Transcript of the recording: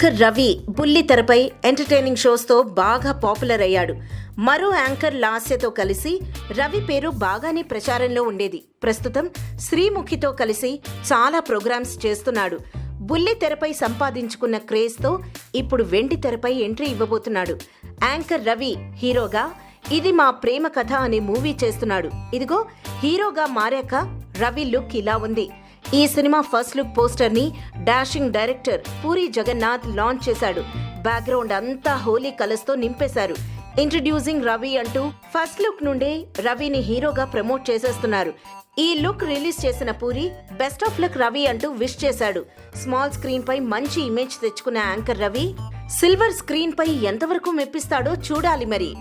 Anchor Ravi బుల్లితెరపై entertaining షోస్తో బాగా popular అయ్యాడు. మరో యాంకర్ లాస్యతో కలిసి రవి పేరు బాగానే ప్రచారంలో ఉండేది. ప్రస్తుతం శ్రీముఖితో కలిసి చాలా ప్రోగ్రామ్స్ చేస్తున్నాడు. బుల్లితెరపై సంపాదించుకున్న క్రేజ్తో ఇప్పుడు వెండి తెరపై ఎంట్రీ ఇవ్వబోతున్నాడు. యాంకర్ రవి హీరోగా ఇది మా ప్రేమ కథ అనే మూవీ చేస్తున్నాడు. ఇదిగో హీరోగా మారాక రవి లుక్ ఇలా ఉంది. ఈ సినిమా ఫస్ట్ లుక్ పోస్టర్ ని dashing director Puri Jagannadh launch చేశాడు. బ్యాక్గ్రౌండ్ అంతా హోలీ కలర్స్ తో నింపేశారు. ఇంట్రడ్యూసింగ్ రవి అంటూ ఫస్ట్ లుక్ నుండే రవిని హీరోగా ప్రమోట్ చేసేస్తున్నారు. ఈ లుక్ రిలీజ్ చేసిన puri best of luck Ravi అంటూ విష్ చేశాడు. స్మాల్ స్క్రీన్ పై మంచి ఇమేజ్ తెచ్చుకున్న యాంకర్ రవి సిల్వర్ స్క్రీన్ పై ఎంతవరకు మెప్పిస్తాడో చూడాలి మరి.